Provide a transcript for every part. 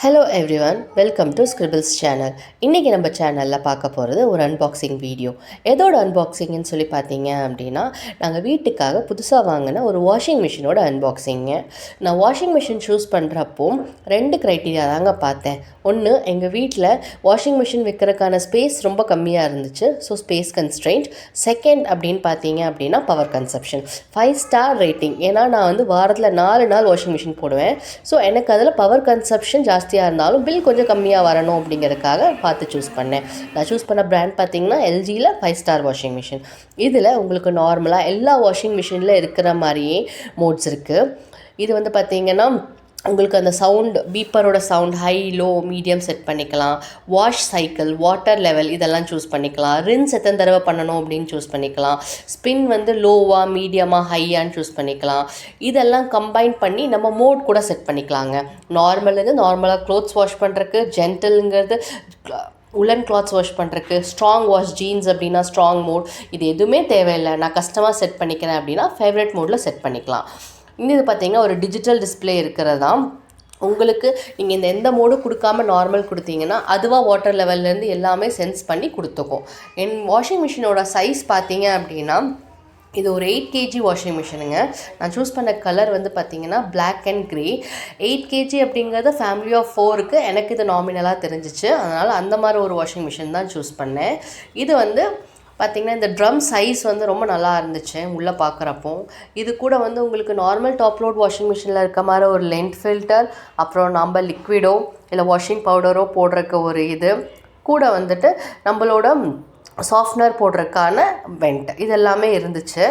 Hello everyone, welcome to scribbles channel. இன்றைக்கி நம்ம சேனலில் பார்க்க போகிறது ஒரு அன்பாக்சிங் வீடியோ. எதோட அன்பாக்சிங்னு சொல்லி பார்த்தீங்க அப்படின்னா, நாங்கள் வீட்டுக்காக புதுசாக வாங்கின ஒரு வாஷிங் மிஷினோட அன்பாக்சிங்க. நான் வாஷிங் மிஷின் சூஸ் பண்ணுறப்போ 2 க்ரைட்டீரியா தாங்க பார்த்தேன். ஒன்று, எங்கள் வீட்டில் வாஷிங் மிஷின் வைக்கிறதுக்கான ஸ்பேஸ் ரொம்ப கம்மியாக இருந்துச்சு, ஸோ ஸ்பேஸ் கன்ஸ்ட்ரெயின்ட். செகண்ட் அப்படின்னு பார்த்தீங்க அப்படின்னா பவர் கன்சப்ஷன். 5 star rating. ஏன்னா நான் வந்து வாரத்தில் 4 நாள் வாஷிங் மிஷின் போடுவேன். ஸோ எனக்கு அதில் பவர் கன்சப்ஷன் ஜாஸ்தியாக இருந்தாலும் பில் கொஞ்சம் கம்மியாக வரணும் அப்படிங்கிறதுக்காக பார்த்து சூஸ் பண்ணேன். நான் சூஸ் பண்ண பிராண்ட் பார்த்தீங்கன்னா எல்ஜியில் 5 ஸ்டார் வாஷிங் மிஷின். இதில் உங்களுக்கு நார்மலாக எல்லா வாஷிங் மிஷினில் இருக்கிற மாதிரியே மோட்ஸ் இருக்குது. இது வந்து பார்த்தீங்கன்னா உங்களுக்கு அந்த சவுண்ட் பீப்பரோட sound high, low, medium set பண்ணிக்கலாம். வாஷ் சைக்கிள், வாட்டர் லெவல் இதெல்லாம் சூஸ் பண்ணிக்கலாம். ரின்ஸ் எத்தனை தடவை பண்ணணும் அப்படின்னு சூஸ் பண்ணிக்கலாம். ஸ்பின் வந்து லோவா, மீடியமாக, ஹையான்னு சூஸ் பண்ணிக்கலாம். இதெல்லாம் கம்பைன் பண்ணி நம்ம மோட் கூட செட் பண்ணிக்கலாங்க. நார்மலாக க்ளோத்ஸ் வாஷ் பண்ணுறதுக்கு, ஜென்டலுங்கிறது உலன் கிளாத்ஸ் வாஷ் பண்ணுறதுக்கு, ஸ்ட்ராங் வாஷ் ஜீன்ஸ் அப்படின்னா ஸ்ட்ராங் மோட். இது எதுவுமே தேவையில்லை, நான் கஸ்டமாக செட் பண்ணிக்கிறேன் அப்படின்னா ஃபேவரட் மோடில் செட் பண்ணிக்கலாம். இது பார்த்திங்கன்னா ஒரு டிஜிட்டல் டிஸ்பிளே இருக்கிறதா. உங்களுக்கு நீங்கள் இந்த எந்த மோடும் கொடுக்காம நார்மல் கொடுத்தீங்கன்னா அதுவாக வாட்டர் லெவல்லேருந்து எல்லாமே சென்ஸ் பண்ணி கொடுத்துக்கும். என் வாஷிங் மிஷினோட சைஸ் பார்த்தீங்க அப்படின்னா இது ஒரு 8 kg வாஷிங் மிஷினுங்க. நான் சூஸ் பண்ண கலர் வந்து பார்த்திங்கன்னா பிளாக் அண்ட் க்ரே. 8 kg அப்படிங்கிறது ஃபேமிலி ஆஃப் 4க்கு எனக்கு இது நாமினலாக தெரிஞ்சிச்சு. அதனால் அந்த மாதிரி ஒரு வாஷிங் மிஷின் தான் சூஸ் பண்ணேன். இது வந்து பார்த்திங்கன்னா இந்த ட்ரம் சைஸ் வந்து ரொம்ப நல்லா இருந்துச்சு உள்ளே பார்க்குறப்போ. இது கூட வந்து உங்களுக்கு நார்மல் டாப் லோட் வாஷிங் மிஷினில் இருக்க மாதிரி ஒரு லென்த் ஃபில்டர், அப்புறம் நம்ம லிக்விடோ இல்லை வாஷிங் பவுடரோ போடுறதுக்கு ஒரு இது கூட வந்துட்டு நம்மளோட சாஃப்ட்னர் போடுறதுக்கான வெண்ட் இது எல்லாமே இருந்துச்சு.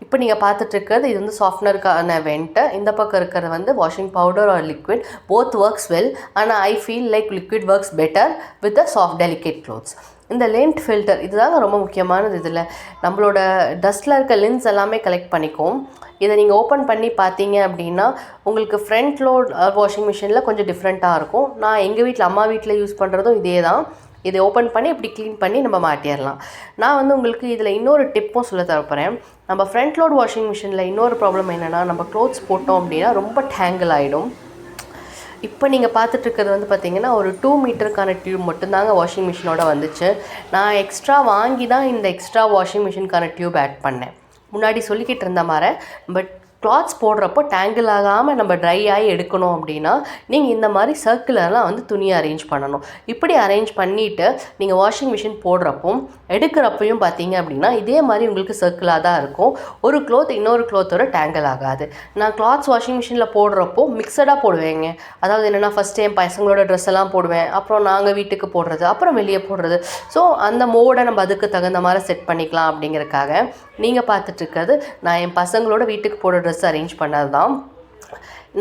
இப்போ நீங்கள் பார்த்துட்ருக்கிறது இது வந்து சாஃப்ட்னருக்கான வெண்ட்டு. இந்த பக்கம் இருக்கிறது வந்து washing powder or liquid. Both works well, ஆனால் I feel like liquid works better with a soft delicate clothes. இந்த லென்த் ஃபில்டர் இதுதாங்க ரொம்ப முக்கியமானது. இதில் நம்மளோட டஸ்ட்டில் இருக்க லென்ஸ் எல்லாமே கலெக்ட் பண்ணிக்கும். இதை நீங்கள் ஓப்பன் பண்ணி பார்த்தீங்க அப்படின்னா உங்களுக்கு ஃப்ரண்ட் லோட் வாஷிங் மிஷினில் கொஞ்சம் டிஃப்ரெண்ட்டாக இருக்கும். நான் எங்கள் வீட்டில் அம்மா வீட்டில் யூஸ் பண்ணுறதும் இதே தான். இதை ஓப்பன் பண்ணி இப்படி க்ளீன் பண்ணி நம்ம மாட்டிடலாம். நான் வந்து உங்களுக்கு இதில் இன்னொரு டிப்பும் சொல்ல தரப்போகிறேன். நம்ம ஃப்ரண்ட் லோட் வாஷிங் மிஷினில் இன்னொரு ப்ராப்ளம் என்னென்னா, நம்ம க்ளோத்ஸ் போட்டோம் அப்படின்னா ரொம்ப டேங்கிள் ஆகிடும். இப்போ நீங்கள் பார்த்துட்ருக்கிறது வந்து பார்த்திங்கன்னா ஒரு 2 மீட்டருக்கான டியூப் மட்டும்தாங்க வாஷிங் மிஷினோட வந்துச்சு. நான் எக்ஸ்ட்ரா வாங்கி தான் இந்த எக்ஸ்ட்ரா வாஷிங் மிஷினுக்கான டியூப் ஆட் பண்ணேன். முன்னாடி சொல்லிக்கிட்டு இருந்த மாதிரி பட் கிளாத்ஸ் போடுறப்போ டேங்கிள் ஆகாமல் நம்ம ட்ரை ஆகி எடுக்கணும் அப்படின்னா நீங்கள் இந்த மாதிரி சர்க்குலர்லாம் வந்து துணியை அரேஞ்ச் பண்ணணும். இப்படி அரேஞ்ச் பண்ணிவிட்டு நீங்கள் வாஷிங் மிஷின் போடுறப்போ எடுக்கிறப்பையும் பார்த்தீங்க அப்படின்னா இதே மாதிரி உங்களுக்கு சர்க்குலாக தான் இருக்கும். ஒரு க்ளோத் இன்னொரு க்ளோத்தோட டேங்கிள் ஆகாது. நான் கிளாத்ஸ் வாஷிங் மிஷினில் போடுறப்போ மிக்சடாக போடுவேங்க. அதாவது என்னென்னா ஃபஸ்ட்டு என் பசங்களோட ட்ரெஸ் எல்லாம் போடுவேன், அப்புறம் நாங்கள் வீட்டுக்கு போடுறது, அப்புறம் வெளியே போடுறது. ஸோ அந்த மோடை நம்ம அதுக்கு தகுந்த மாதிரி செட் பண்ணிக்கலாம் அப்படிங்கிறக்காக நீங்கள் பார்த்துட்ருக்கிறது நான் என் பசங்களோட வீட்டுக்கு போடுற ட்ரெஸ் அரேஞ்ச் பண்ணது தான்.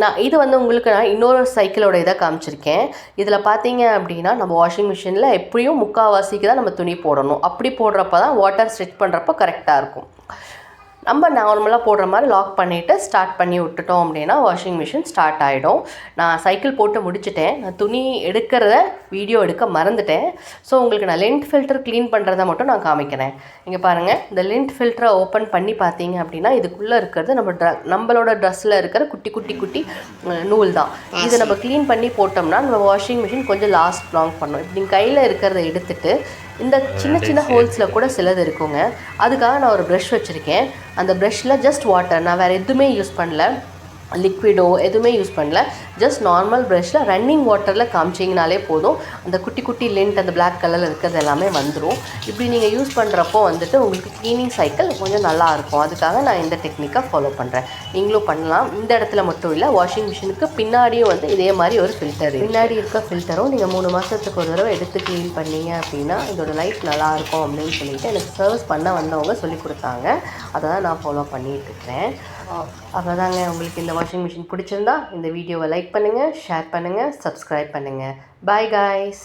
நான் இது வந்து உங்களுக்கு நான் இன்னொரு சைக்கிளோட இதை காமிச்சிருக்கேன். இதில் பார்த்தீங்க அப்படின்னா நம்ம வாஷிங் மிஷினில் எப்படியும் முக்கால்வாசிக்கு தான் நம்ம துணி போடணும். அப்படி போடுறப்ப தான் வாட்டர் ஸ்ட்ரெச் பண்ணுறப்போ கரெக்டாக இருக்கும். நம்ம நார்மலாக போடுற மாதிரி லாக் பண்ணிவிட்டு ஸ்டார்ட் பண்ணி விட்டுட்டோம் அப்படின்னா வாஷிங் மிஷின் ஸ்டார்ட் ஆகிடும். நான் சைக்கிள் போட்டு முடிச்சுட்டேன். நான் துணி எடுக்கிறத வீடியோ எடுக்க மறந்துட்டேன். ஸோ உங்களுக்கு நான் லென்த் ஃபில்டர் க்ளீன் பண்ணுறதை மட்டும் நான் காமிக்கிறேன். இங்கே பாருங்கள், இந்த லென்த் ஃபில்டரை ஓப்பன் பண்ணி பார்த்தீங்க அப்படின்னா இதுக்குள்ளே இருக்கிறது நம்மளோட ட்ரெஸ்ஸில் இருக்கிற குட்டி குட்டி குட்டி நூல் தான். இதை நம்ம க்ளீன் பண்ணி போட்டோம்னா நம்ம வாஷிங் மிஷின் கொஞ்சம் லாங் பண்ணும். இப்படி கையில் இருக்கிறத எடுத்துகிட்டு இந்த சின்ன சின்ன ஹோல்ஸில் கூட சிலது இருக்குங்க. அதுக்காக நான் ஒரு ப்ரஷ் வச்சுருக்கேன். அந்த ப்ரஷ்ஷில் ஜஸ்ட் வாட்டர், நான் வேறு எதுவுமே யூஸ் பண்ணல, லிக்விடோ எதுவுமே யூஸ் பண்ணல. ஜஸ்ட் நார்மல் ப்ரஷ்ஷில் ரன்னிங் வாட்டரில் காமிச்சிங்கனாலே போதும். அந்த குட்டி குட்டி லென்த் அந்த பிளாக் கலரில் இருக்கிறது எல்லாமே வந்துடும். இப்படி நீங்கள் யூஸ் பண்ணுறப்போ வந்துட்டு உங்களுக்கு க்ளீனிங் சைக்கிள் கொஞ்சம் நல்லாயிருக்கும். அதுக்காக நான் இந்த டெக்னிக்காக ஃபாலோ பண்ணுறேன். நீங்களும் பண்ணலாம். இந்த இடத்துல மட்டும் இல்லை, வாஷிங் மிஷினுக்கு பின்னாடியும் வந்து இதே மாதிரி ஒரு ஃபில்டர், பின்னாடி இருக்க ஃபில்டரும் நீங்கள் 3 மாதத்துக்கு ஒரு தடவை எடுத்து க்ளீன் பண்ணீங்க அப்படின்னா இதோட லைஃப் நல்லாயிருக்கும் அப்படின்னு சொல்லிட்டு எனக்கு சர்வீஸ் பண்ண வந்தவங்க சொல்லி கொடுத்தாங்க. அதை தான் நான் ஃபாலோ பண்ணிகிட்ருக்கிறேன். அவ்வளோதாங்க. உங்களுக்கு இந்த வாஷிங் மிஷின் பிடிச்சிருந்தா இந்த வீடியோவை லைக் பண்ணுங்கள், ஷேர் பண்ணுங்கள், சப்ஸ்கிரைப் பண்ணுங்கள். Bye guys.